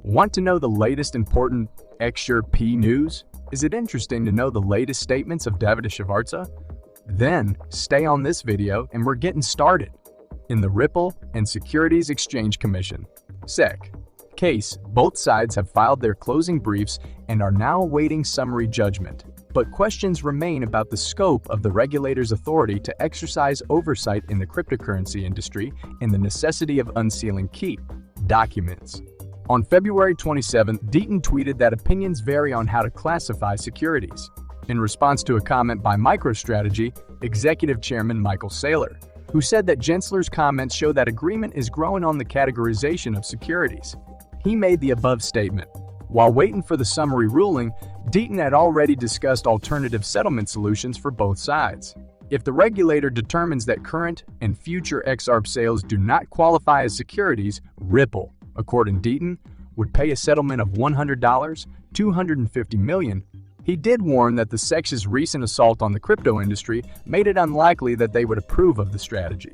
Want to know the latest important XRP news? Is it interesting to know the latest statements of David Shavarza? Then stay on this video and we're getting started. In the Ripple and Securities Exchange Commission (SEC) case, both sides have filed their closing briefs and are now awaiting summary judgment. But questions remain about the scope of the regulator's authority to exercise oversight in the cryptocurrency industry and the necessity of unsealing key documents. On February 27, Deaton tweeted that opinions vary on how to classify securities, in response to a comment by MicroStrategy Executive Chairman Michael Saylor, who said that Gensler's comments show that agreement is growing on the categorization of securities. He made the above statement while waiting for the summary ruling. Deaton had already discussed alternative settlement solutions for both sides. If the regulator determines that current and future XRP sales do not qualify as securities, Ripple, according to Deaton, would pay a settlement of $100, $250 million. He did warn that the SEC's recent assault on the crypto industry made it unlikely that they would approve of the strategy.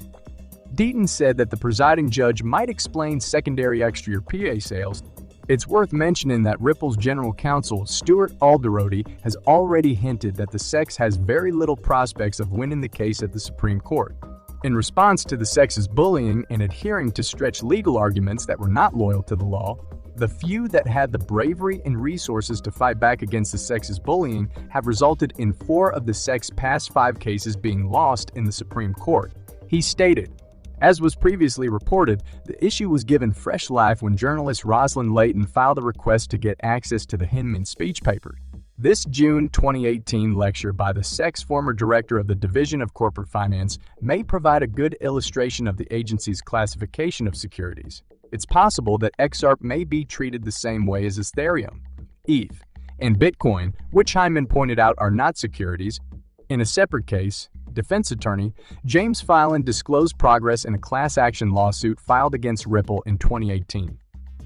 Deaton said that the presiding judge might explain secondary XRP sales. It's worth mentioning that Ripple's general counsel, Stuart Alderoty, has already hinted that the SEC has very little prospects of winning the case at the Supreme Court. In response to the SEC's bullying and adhering to stretch legal arguments that were not loyal to the law, the few that had the bravery and resources to fight back against the SEC's bullying have resulted in 4 of the SEC's past 5 cases being lost in the Supreme Court. He stated, as was previously reported, the issue was given fresh life when journalist Rosalind Layton filed a request to get access to the Hinman speech paper. This June 2018 lecture by the SEC's former director of the Division of Corporate Finance may provide a good illustration of the agency's classification of securities. It's possible that XRP may be treated the same way as Ethereum, ETH, and Bitcoin, which Hyman pointed out are not securities. In a separate case, defense attorney James Filan disclosed progress in a class action lawsuit filed against Ripple in 2018.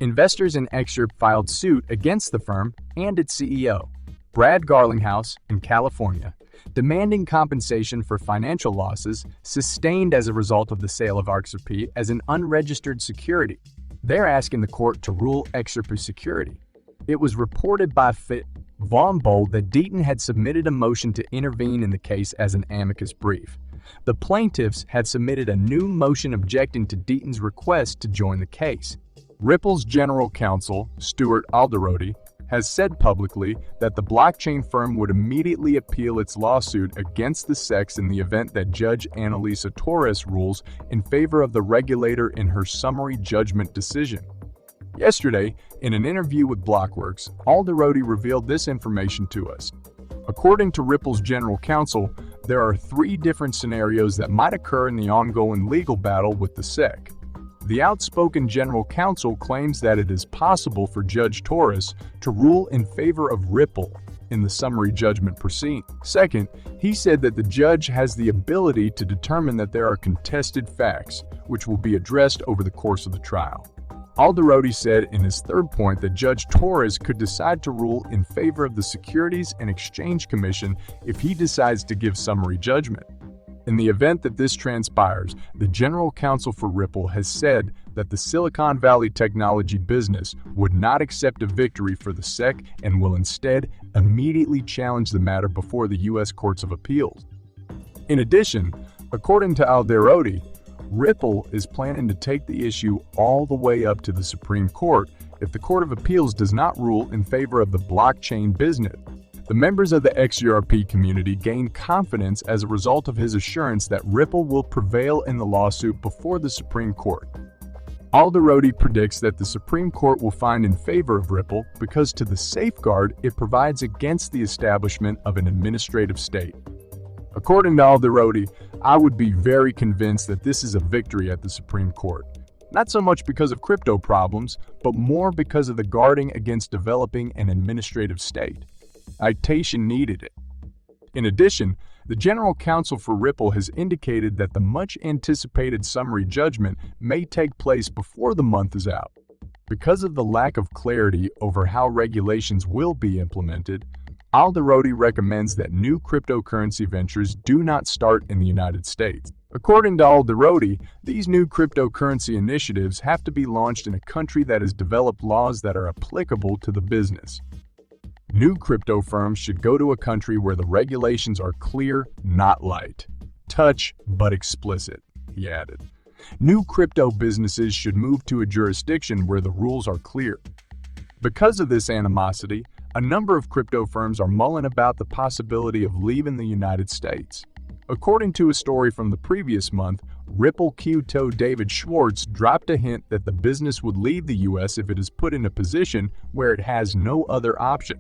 Investors in XRP filed suit against the firm and its CEO, Brad Garlinghouse, in California, demanding compensation for financial losses sustained as a result of the sale of XRP as an unregistered security. They're asking the court to rule XRP security. It was reported by Fit Von Bold that Deaton had submitted a motion to intervene in the case as an amicus brief. The plaintiffs had submitted a new motion objecting to Deaton's request to join the case. Ripple's general counsel, Stuart Alderoty, has said publicly that the blockchain firm would immediately appeal its lawsuit against the SEC in the event that Judge Annalisa Torres rules in favor of the regulator in her summary judgment decision. Yesterday, in an interview with Blockworks, Alderoty revealed this information to us. According to Ripple's general counsel, there are 3 different scenarios that might occur in the ongoing legal battle with the SEC. The outspoken general counsel claims that it is possible for Judge Torres to rule in favor of Ripple in the summary judgment proceeding. Second, he said that the judge has the ability to determine that there are contested facts, which will be addressed over the course of the trial. Alderoty said in his third point that Judge Torres could decide to rule in favor of the Securities and Exchange Commission if he decides to give summary judgment. In the event that this transpires, the general counsel for Ripple has said that the Silicon Valley technology business would not accept a victory for the SEC and will instead immediately challenge the matter before the U.S. Courts of Appeals. In addition, according to Alderoty, Ripple is planning to take the issue all the way up to the Supreme Court if the Court of Appeals does not rule in favor of the blockchain business. The members of the XRP community gained confidence as a result of his assurance that Ripple will prevail in the lawsuit before the Supreme Court. Alderoty predicts that the Supreme Court will find in favor of Ripple because to the safeguard it provides against the establishment of an administrative state. According to Alderoty, I would be very convinced that this is a victory at the Supreme Court. Not so much because of crypto problems, but more because of the guarding against developing an administrative state. Citation needed it. In addition, the general counsel for Ripple has indicated that the much-anticipated summary judgment may take place before the month is out. Because of the lack of clarity over how regulations will be implemented, Alderoty recommends that new cryptocurrency ventures do not start in the United States. According to Alderodi, these new cryptocurrency initiatives have to be launched in a country that has developed laws that are applicable to the business. New crypto firms should go to a country where the regulations are clear, not light. Touch, but explicit, he added. New crypto businesses should move to a jurisdiction where the rules are clear. Because of this animosity, a number of crypto firms are mulling about the possibility of leaving the United States. According to a story from the previous month, Ripple CUTO David Schwartz dropped a hint that the business would leave the U.S. if it is put in a position where it has no other option.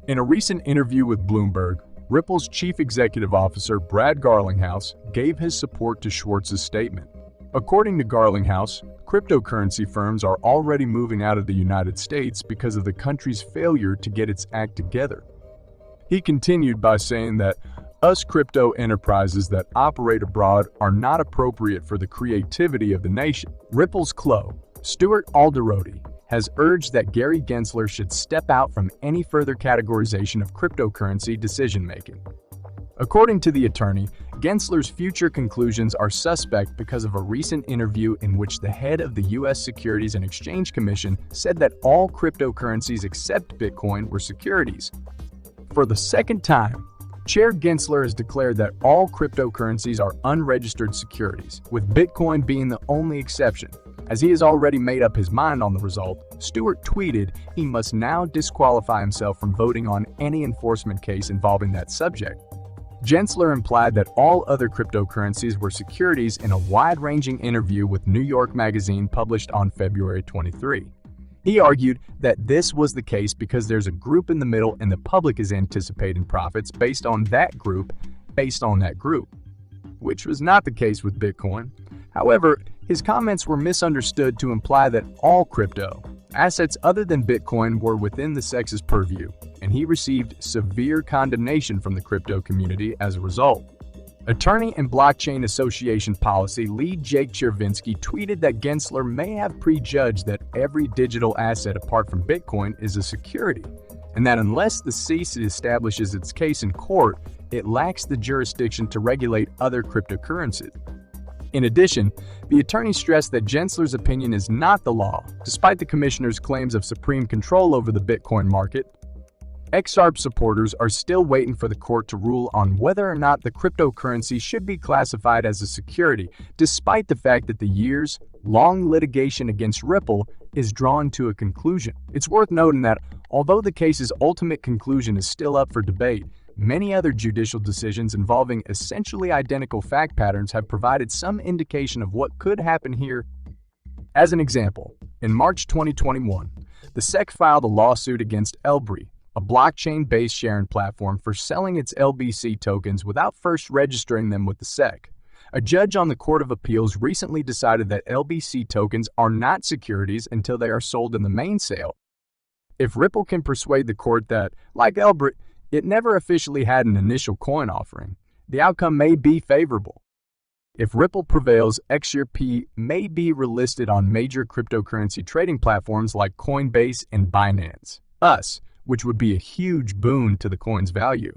In a recent interview with Bloomberg, Ripple's chief executive officer Brad Garlinghouse gave his support to Schwartz's statement. According to Garlinghouse, cryptocurrency firms are already moving out of the United States because of the country's failure to get its act together. He continued by saying that us crypto enterprises that operate abroad are not appropriate for the creativity of the nation. Ripple's CLO, Stuart Alderodi, has urged that Gary Gensler should step out from any further categorization of cryptocurrency decision-making. According to the attorney, Gensler's future conclusions are suspect because of a recent interview in which the head of the U.S. Securities and Exchange Commission said that all cryptocurrencies except Bitcoin were securities. For the second time, Chair Gensler has declared that all cryptocurrencies are unregistered securities, with Bitcoin being the only exception. As he has already made up his mind on the result, Stewart tweeted he must now disqualify himself from voting on any enforcement case involving that subject. Gensler implied that all other cryptocurrencies were securities in a wide-ranging interview with New York Magazine published on February 23. He argued that this was the case because there's a group in the middle and the public is anticipating profits based on that group, which was not the case with Bitcoin. However, his comments were misunderstood to imply that all crypto assets other than Bitcoin were within the SEC's purview, and he received severe condemnation from the crypto community as a result. Attorney and Blockchain Association policy lead Jake Chervinsky tweeted that Gensler may have prejudged that every digital asset apart from Bitcoin is a security, and that unless the SEC establishes its case in court, it lacks the jurisdiction to regulate other cryptocurrencies. In addition, the attorney stressed that Gensler's opinion is not the law, despite the commissioner's claims of supreme control over the Bitcoin market. XRP supporters are still waiting for the court to rule on whether or not the cryptocurrency should be classified as a security, despite the fact that the years-long litigation against Ripple is drawn to a conclusion. It's worth noting that although the case's ultimate conclusion is still up for debate, many other judicial decisions involving essentially identical fact patterns have provided some indication of what could happen here. As an example, in March 2021, the SEC filed a lawsuit against Elbri, a blockchain-based sharing platform, for selling its LBC tokens without first registering them with the SEC. A judge on the Court of Appeals recently decided that LBC tokens are not securities until they are sold in the main sale. If Ripple can persuade the court that, like Elbri, it never officially had an initial coin offering, the outcome may be favorable. If Ripple prevails, XRP may be relisted on major cryptocurrency trading platforms like Coinbase and Binance, which would be a huge boon to the coin's value.